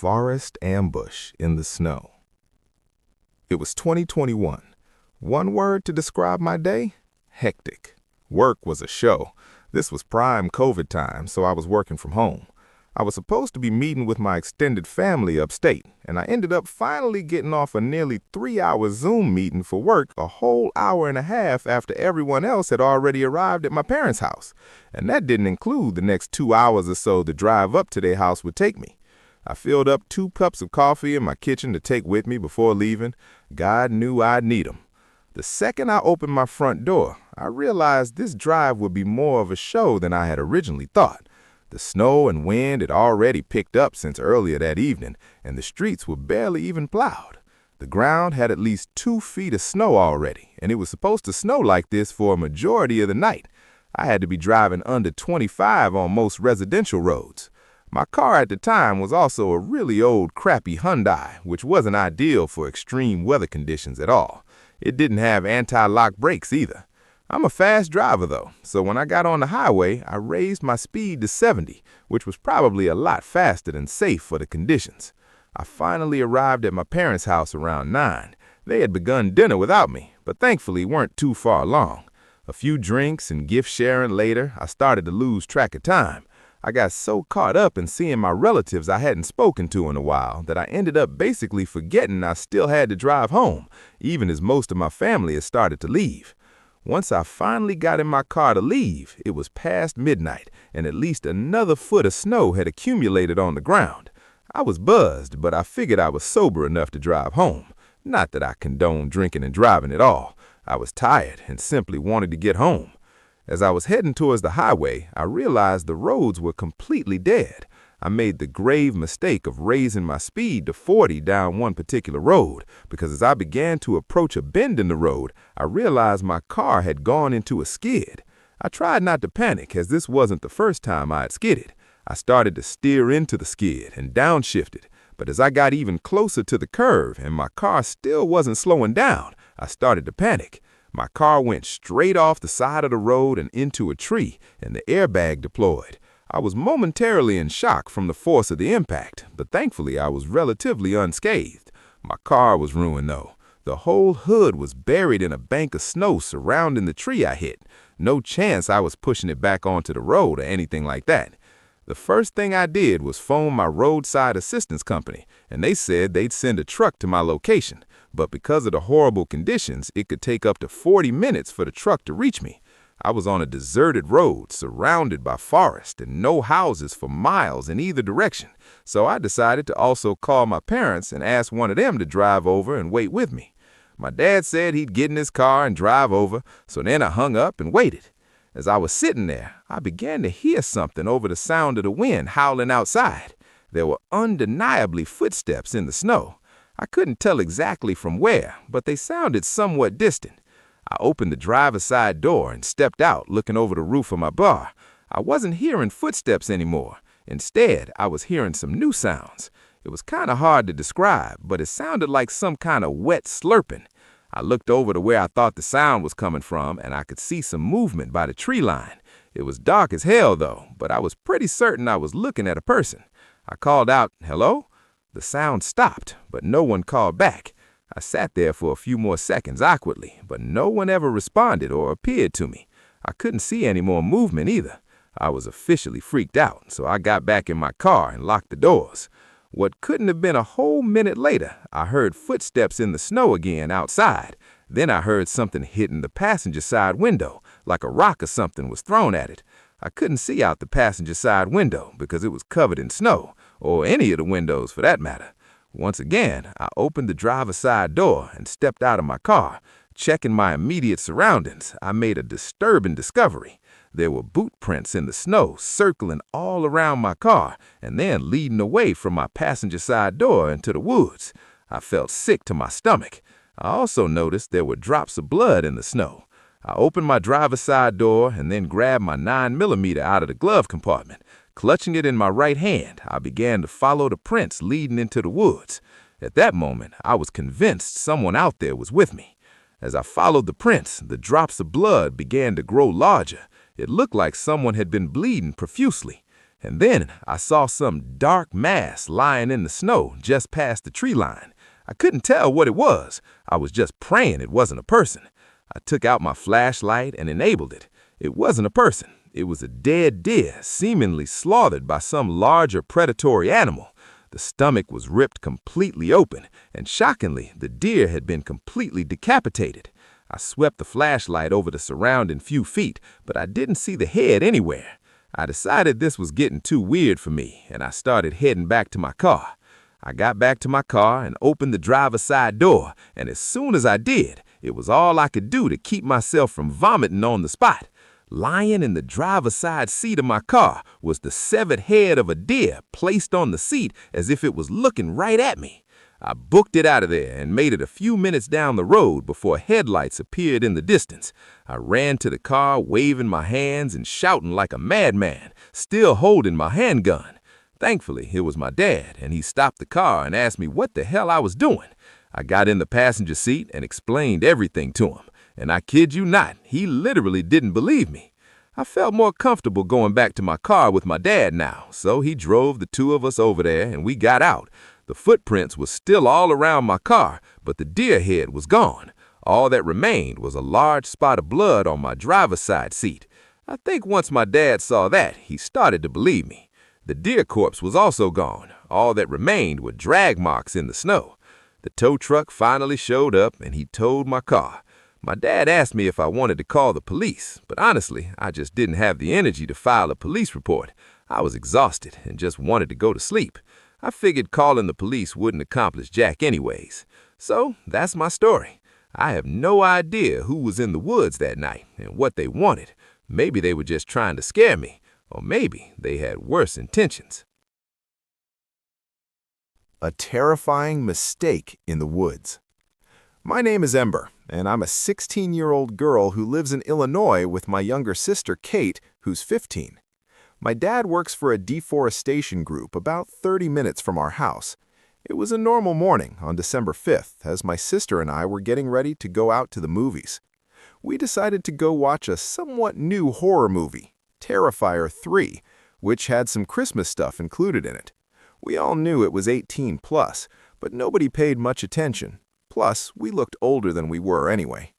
Forest ambush in the snow. It was 2021. One word to describe my day? Hectic. Work was a show. This was prime COVID time, so I was working from home. I was supposed to be meeting with my extended family upstate, and I ended up finally getting off a nearly 3-hour Zoom meeting for work a whole hour and a half after everyone else had already arrived at my parents' house. And that didn't include the next 2 hours or so the drive up to their house would take me. I filled up 2 cups of coffee in my kitchen to take with me before leaving. God knew I'd need them. The second I opened my front door, I realized this drive would be more of a show than I had originally thought. The snow and wind had already picked up since earlier that evening, and the streets were barely even plowed. The ground had at least 2 feet of snow already, and it was supposed to snow like this for a majority of the night. I had to be driving under 25 on most residential roads. My car at the time was also a really old, crappy Hyundai, which wasn't ideal for extreme weather conditions at all. It didn't have anti-lock brakes either. I'm a fast driver though, so when I got on the highway, I raised my speed to 70, which was probably a lot faster than safe for the conditions. I finally arrived at my parents' house around 9. They had begun dinner without me, but thankfully weren't too far along. A few drinks and gift sharing later, I started to lose track of time. I got so caught up in seeing my relatives I hadn't spoken to in a while that I ended up basically forgetting I still had to drive home, even as most of my family had started to leave. Once I finally got in my car to leave, it was past midnight, and at least another foot of snow had accumulated on the ground. I was buzzed, but I figured I was sober enough to drive home. Not that I condone drinking and driving at all. I was tired and simply wanted to get home. As I was heading towards the highway, I realized the roads were completely dead. I made the grave mistake of raising my speed to 40 down one particular road, because as I began to approach a bend in the road, I realized my car had gone into a skid. I tried not to panic, as this wasn't the first time I had skidded. I started to steer into the skid and downshifted, but as I got even closer to the curve and my car still wasn't slowing down, I started to panic. My car went straight off the side of the road and into a tree, and the airbag deployed. I was momentarily in shock from the force of the impact, but thankfully I was relatively unscathed. My car was ruined though. The whole hood was buried in a bank of snow surrounding the tree I hit. No chance I was pushing it back onto the road or anything like that. The first thing I did was phone my roadside assistance company, and they said they'd send a truck to my location. But because of the horrible conditions, it could take up to 40 minutes for the truck to reach me. I was on a deserted road, surrounded by forest and no houses for miles in either direction, so I decided to also call my parents and ask one of them to drive over and wait with me. My dad said he'd get in his car and drive over, so then I hung up and waited. As I was sitting there, I began to hear something over the sound of the wind howling outside. There were undeniably footsteps in the snow. I couldn't tell exactly from where, but they sounded somewhat distant. I opened the driver's side door and stepped out, looking over the roof of my bar. I wasn't hearing footsteps anymore. Instead, I was hearing some new sounds. It was kind of hard to describe, but it sounded like some kind of wet slurping. I looked over to where I thought the sound was coming from, and I could see some movement by the tree line. It was dark as hell, though, but I was pretty certain I was looking at a person. I called out, "Hello?" The sound stopped, but no one called back. I sat there for a few more seconds awkwardly, but no one ever responded or appeared to me. I couldn't see any more movement either. I was officially freaked out, so I got back in my car and locked the doors. What couldn't have been a whole minute later, I heard footsteps in the snow again outside. Then I heard something hitting the passenger side window, like a rock or something was thrown at it. I couldn't see out the passenger side window because it was covered in snow, or any of the windows for that matter. Once again, I opened the driver's side door and stepped out of my car. Checking my immediate surroundings, I made a disturbing discovery. There were boot prints in the snow circling all around my car and then leading away from my passenger side door into the woods. I felt sick to my stomach. I also noticed there were drops of blood in the snow. I opened my driver's side door and then grabbed my 9mm out of the glove compartment. Clutching it in my right hand, I began to follow the prints leading into the woods. At that moment, I was convinced someone out there was with me. As I followed the prints, the drops of blood began to grow larger. It looked like someone had been bleeding profusely. And then I saw some dark mass lying in the snow just past the tree line. I couldn't tell what it was. I was just praying it wasn't a person. I took out my flashlight and enabled it. It wasn't a person. It was a dead deer, seemingly slaughtered by some larger predatory animal. The stomach was ripped completely open, and shockingly, the deer had been completely decapitated. I swept the flashlight over the surrounding few feet, but I didn't see the head anywhere. I decided this was getting too weird for me, and I started heading back to my car. I got back to my car and opened the driver's side door, and as soon as I did, it was all I could do to keep myself from vomiting on the spot. Lying in the driver's side seat of my car was the severed head of a deer placed on the seat as if it was looking right at me. I booked it out of there and made it a few minutes down the road before headlights appeared in the distance. I ran to the car, waving my hands and shouting like a madman, still holding my handgun. Thankfully, it was my dad, and he stopped the car and asked me what the hell I was doing. I got in the passenger seat and explained everything to him, and I kid you not, he literally didn't believe me. I felt more comfortable going back to my car with my dad now, so he drove the two of us over there and we got out. The footprints were still all around my car, but the deer head was gone. All that remained was a large spot of blood on my driver's side seat. I think once my dad saw that, he started to believe me. The deer corpse was also gone. All that remained were drag marks in the snow. The tow truck finally showed up and he towed my car. My dad asked me if I wanted to call the police, but honestly, I just didn't have the energy to file a police report. I was exhausted and just wanted to go to sleep. I figured calling the police wouldn't accomplish jack anyways. So that's my story. I have no idea who was in the woods that night and what they wanted. Maybe they were just trying to scare me, or maybe they had worse intentions. A terrifying mistake in the woods. My name is Ember, and I'm a 16-year-old girl who lives in Illinois with my younger sister Kate, who's 15. My dad works for a deforestation group about 30 minutes from our house. It was a normal morning on December 5th as my sister and I were getting ready to go out to the movies. We decided to go watch a somewhat new horror movie, Terrifier 3, which had some Christmas stuff included in it. We all knew it was 18 plus, but nobody paid much attention. Plus, we looked older than we were anyway.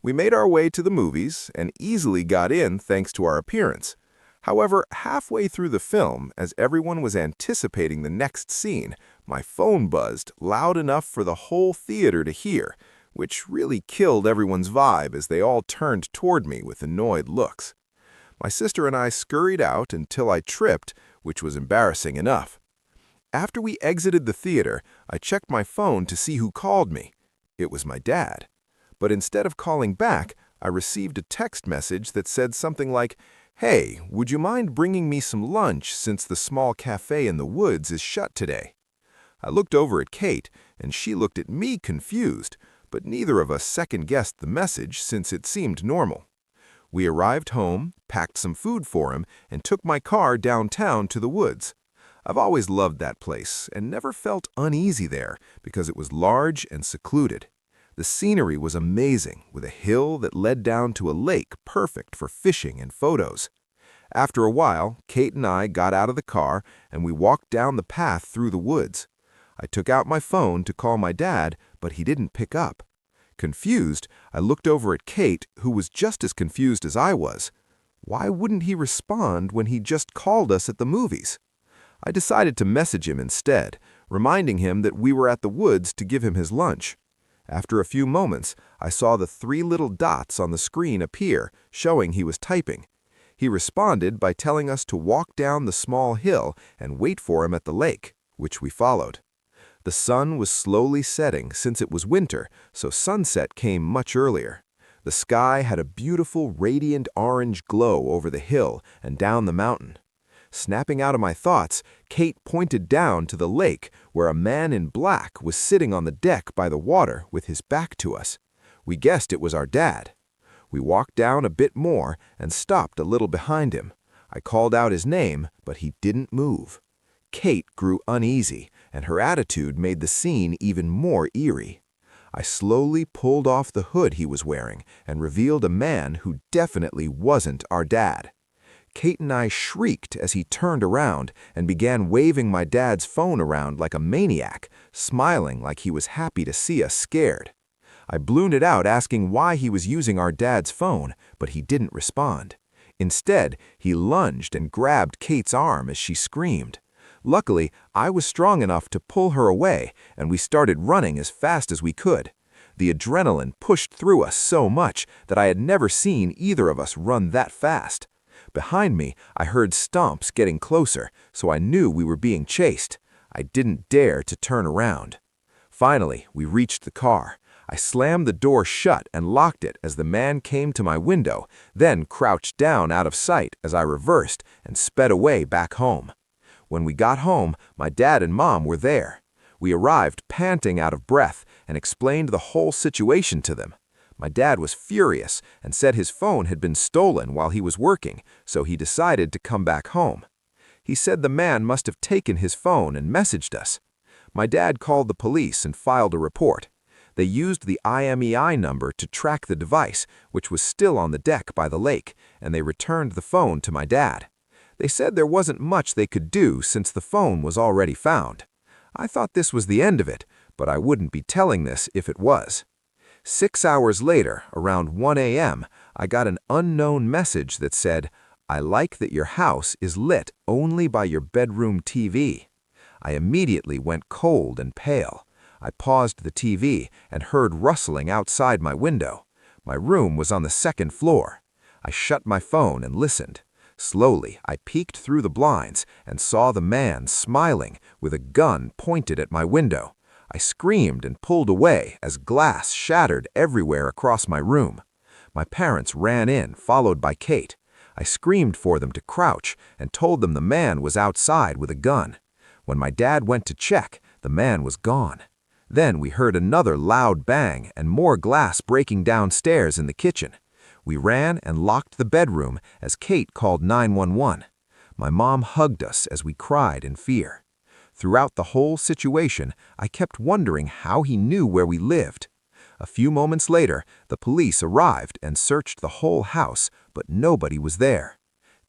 We made our way to the movies and easily got in thanks to our appearance. However, halfway through the film, as everyone was anticipating the next scene, my phone buzzed loud enough for the whole theater to hear, which really killed everyone's vibe as they all turned toward me with annoyed looks. My sister and I scurried out until I tripped, which was embarrassing enough. After we exited the theater, I checked my phone to see who called me. It was my dad. But instead of calling back, I received a text message that said something like, "Hey, would you mind bringing me some lunch since the small cafe in the woods is shut today?" I looked over at Kate, and she looked at me confused, but neither of us second-guessed the message since it seemed normal. We arrived home, packed some food for him, and took my car downtown to the woods. I've always loved that place and never felt uneasy there because it was large and secluded. The scenery was amazing, with a hill that led down to a lake perfect for fishing and photos. After a while, Kate and I got out of the car and we walked down the path through the woods. I took out my phone to call my dad, but he didn't pick up. Confused, I looked over at Kate, who was just as confused as I was. Why wouldn't he respond when he just called us at the movies? I decided to message him instead, reminding him that we were at the woods to give him his lunch. After a few moments, I saw the 3 little dots on the screen appear, showing he was typing. He responded by telling us to walk down the small hill and wait for him at the lake, which we followed. The sun was slowly setting since it was winter, so sunset came much earlier. The sky had a beautiful radiant orange glow over the hill and down the mountain. Snapping out of my thoughts, Kate pointed down to the lake where a man in black was sitting on the deck by the water with his back to us. We guessed it was our dad. We walked down a bit more and stopped a little behind him. I called out his name, but he didn't move. Kate grew uneasy, and her attitude made the scene even more eerie. I slowly pulled off the hood he was wearing and revealed a man who definitely wasn't our dad. Kate and I shrieked as he turned around and began waving my dad's phone around like a maniac, smiling like he was happy to see us scared. I ballooned it out asking why he was using our dad's phone, but he didn't respond. Instead, he lunged and grabbed Kate's arm as she screamed. Luckily, I was strong enough to pull her away, and we started running as fast as we could. The adrenaline pushed through us so much that I had never seen either of us run that fast. Behind me, I heard stomps getting closer, so I knew we were being chased. I didn't dare to turn around. Finally, we reached the car. I slammed the door shut and locked it as the man came to my window, then crouched down out of sight as I reversed and sped away back home. When we got home, my dad and mom were there. We arrived panting out of breath and explained the whole situation to them. My dad was furious and said his phone had been stolen while he was working, so he decided to come back home. He said the man must have taken his phone and messaged us. My dad called the police and filed a report. They used the IMEI number to track the device, which was still on the deck by the lake, and they returned the phone to my dad. They said there wasn't much they could do since the phone was already found. I thought this was the end of it, but I wouldn't be telling this if it was. 6 hours later, around 1 a.m., I got an unknown message that said, "I like that your house is lit only by your bedroom TV." I immediately went cold and pale. I paused the TV and heard rustling outside my window. My room was on the second floor. I shut my phone and listened. Slowly, I peeked through the blinds and saw the man smiling with a gun pointed at my window. I screamed and pulled away as glass shattered everywhere across my room. My parents ran in, followed by Kate. I screamed for them to crouch and told them the man was outside with a gun. When my dad went to check, the man was gone. Then we heard another loud bang and more glass breaking downstairs in the kitchen. We ran and locked the bedroom as Kate called 911. My mom hugged us as we cried in fear. Throughout the whole situation, I kept wondering how he knew where we lived. A few moments later, the police arrived and searched the whole house, but nobody was there.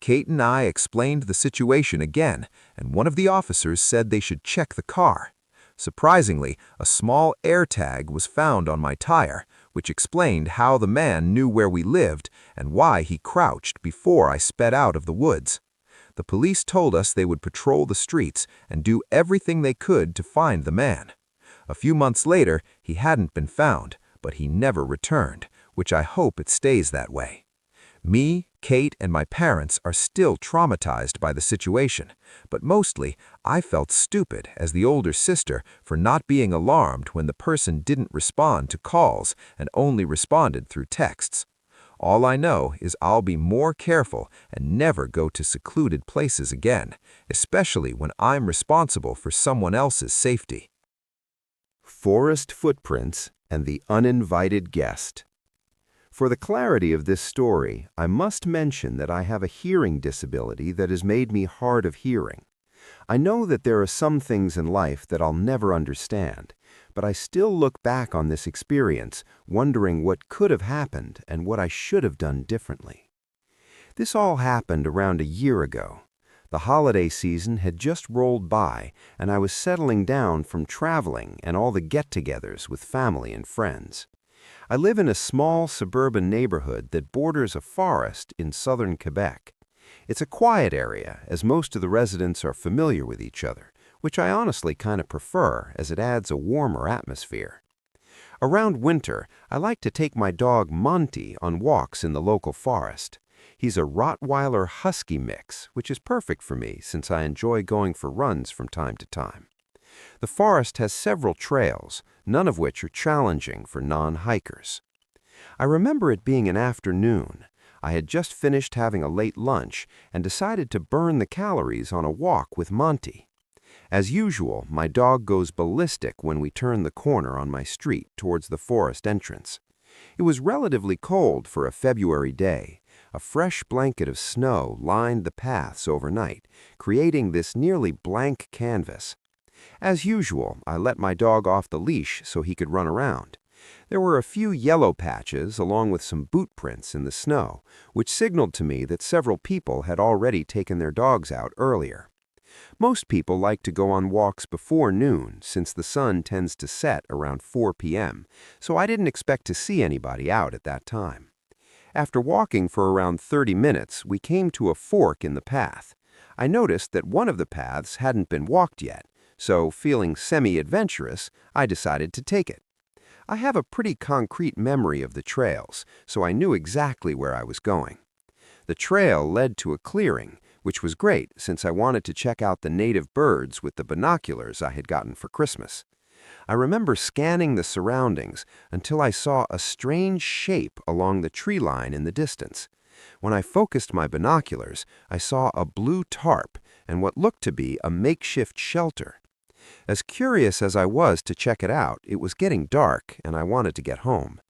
Kate and I explained the situation again, and one of the officers said they should check the car. Surprisingly, a small air tag was found on my tire, which explained how the man knew where we lived and why he crouched before I sped out of the woods. The police told us they would patrol the streets and do everything they could to find the man. A few months later, he hadn't been found, but he never returned, which I hope it stays that way. Me, Kate, and my parents are still traumatized by the situation, but mostly I felt stupid as the older sister for not being alarmed when the person didn't respond to calls and only responded through texts. All I know is I'll be more careful and never go to secluded places again, especially when I'm responsible for someone else's safety. Forest footprints and the uninvited guest. For the clarity of this story, I must mention that I have a hearing disability that has made me hard of hearing. I know that there are some things in life that I'll never understand, but I still look back on this experience wondering what could have happened and what I should have done differently. This all happened around a year ago. The holiday season had just rolled by, and I was settling down from traveling and all the get-togethers with family and friends. I live in a small suburban neighborhood that borders a forest in southern Quebec. It's a quiet area, as most of the residents are familiar with each other, which I honestly kind of prefer as it adds a warmer atmosphere. Around winter, I like to take my dog Monty on walks in the local forest. He's a Rottweiler Husky mix, which is perfect for me since I enjoy going for runs from time to time. The forest has several trails, none of which are challenging for non-hikers. I remember it being an afternoon. I had just finished having a late lunch and decided to burn the calories on a walk with Monty. As usual, my dog goes ballistic when we turn the corner on my street towards the forest entrance. It was relatively cold for a February day. A fresh blanket of snow lined the paths overnight, creating this nearly blank canvas. As usual, I let my dog off the leash so he could run around. There were a few yellow patches along with some boot prints in the snow, which signaled to me that several people had already taken their dogs out earlier. Most people like to go on walks before noon since the sun tends to set around 4 p.m., so I didn't expect to see anybody out at that time. After walking for around 30 minutes, we came to a fork in the path. I noticed that one of the paths hadn't been walked yet, so feeling semi-adventurous, I decided to take it. I have a pretty concrete memory of the trails, so I knew exactly where I was going. The trail led to a clearing, which was great since I wanted to check out the native birds with the binoculars I had gotten for Christmas. I remember scanning the surroundings until I saw a strange shape along the tree line in the distance. When I focused my binoculars, I saw a blue tarp and what looked to be a makeshift shelter. As curious as I was to check it out, it was getting dark and I wanted to get home.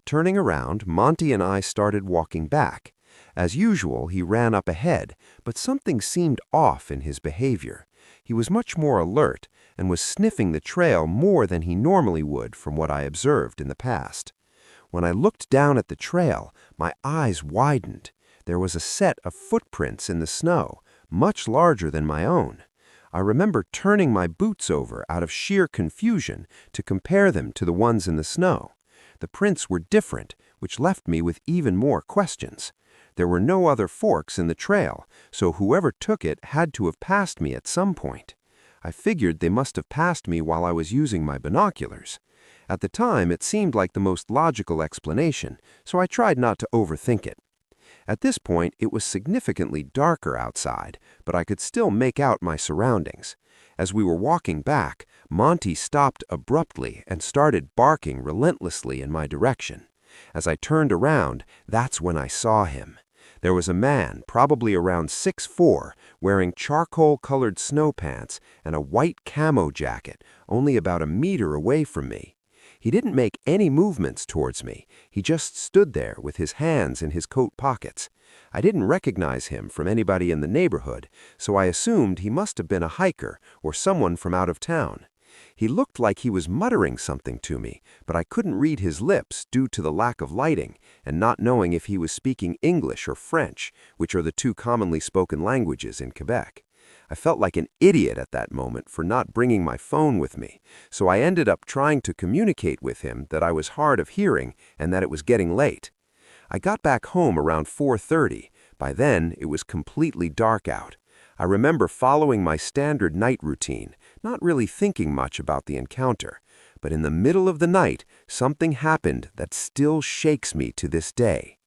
Turning around, Monty and I started walking back. As usual, he ran up ahead, but something seemed off in his behavior. He was much more alert and was sniffing the trail more than he normally would from what I observed in the past. When I looked down at the trail, my eyes widened. There was a set of footprints in the snow, much larger than my own. I remember turning my boots over out of sheer confusion to compare them to the ones in the snow. The prints were different, which left me with even more questions. There were no other forks in the trail, so whoever took it had to have passed me at some point. I figured they must have passed me while I was using my binoculars. At the time, it seemed like the most logical explanation, so I tried not to overthink it. At this point, it was significantly darker outside, but I could still make out my surroundings. As we were walking back, Monty stopped abruptly and started barking relentlessly in my direction. As I turned around, that's when I saw him. There was a man, probably around 6'4", wearing charcoal-colored snow pants and a white camo jacket, only about a meter away from me. He didn't make any movements towards me. He just stood there with his hands in his coat pockets. I didn't recognize him from anybody in the neighborhood, so I assumed he must have been a hiker or someone from out of town. He looked like he was muttering something to me, but I couldn't read his lips due to the lack of lighting and not knowing if he was speaking English or French, which are the two commonly spoken languages in Quebec. I felt like an idiot at that moment for not bringing my phone with me, so I ended up trying to communicate with him that I was hard of hearing and that it was getting late. I got back home around 4:30. By then, it was completely dark out. I remember following my standard night routine, not really thinking much about the encounter. But in the middle of the night, something happened that still shakes me to this day.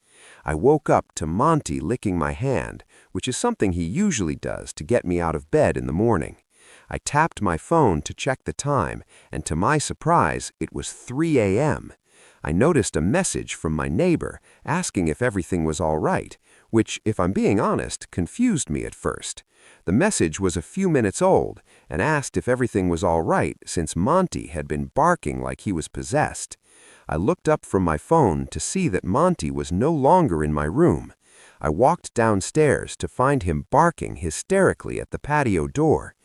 I woke up to Monty licking my hand, which is something he usually does to get me out of bed in the morning. I tapped my phone to check the time, and to my surprise, it was 3 a.m. I noticed a message from my neighbor asking if everything was all right, which, if I'm being honest, confused me at first. The message was a few minutes old and asked if everything was all right since Monty had been barking like he was possessed. I looked up from my phone to see that Monty was no longer in my room. I walked downstairs to find him barking hysterically at the patio door.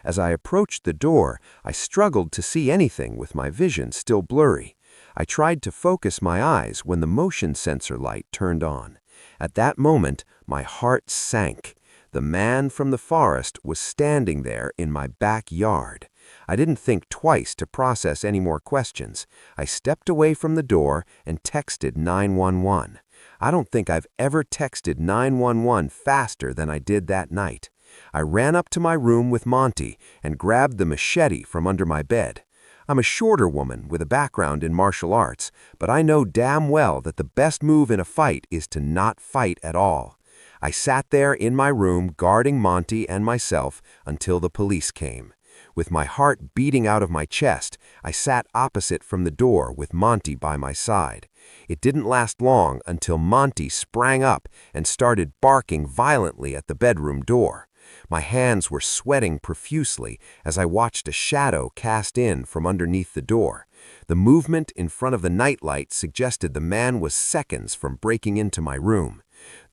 As I approached the door, I struggled to see anything with my vision still blurry. I tried to focus my eyes when the motion sensor light turned on. At that moment, my heart sank. The man from the forest was standing there in my backyard. I didn't think twice to process any more questions. I stepped away from the door and texted 911. I don't think I've ever texted 911 faster than I did that night. I ran up to my room with Monty and grabbed the machete from under my bed. I'm a shorter woman with a background in martial arts, but I know damn well that the best move in a fight is to not fight at all. I sat there in my room guarding Monty and myself until the police came. With my heart beating out of my chest, I sat opposite from the door with Monty by my side. It didn't last long until Monty sprang up and started barking violently at the bedroom door. My hands were sweating profusely as I watched a shadow cast in from underneath the door. The movement in front of the nightlight suggested the man was seconds from breaking into my room.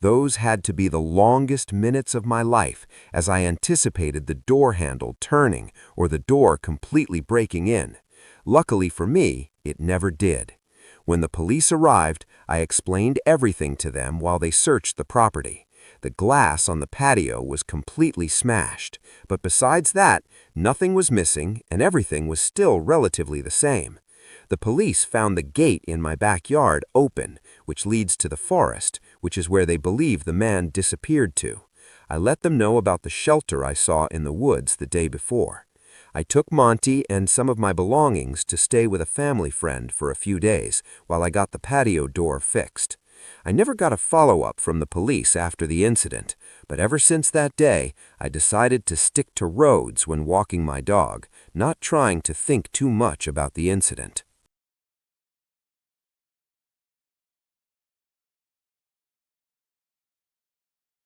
Those had to be the longest minutes of my life as I anticipated the door handle turning or the door completely breaking in. Luckily for me, it never did. When the police arrived, I explained everything to them while they searched the property. The glass on the patio was completely smashed, but besides that, nothing was missing and everything was still relatively the same. The police found the gate in my backyard open, which leads to the forest, which is where they believe the man disappeared to. I let them know about the shelter I saw in the woods the day before. I took Monty and some of my belongings to stay with a family friend for a few days while I got the patio door fixed. I never got a follow-up from the police after the incident, but ever since that day, I decided to stick to roads when walking my dog, not trying to think too much about the incident.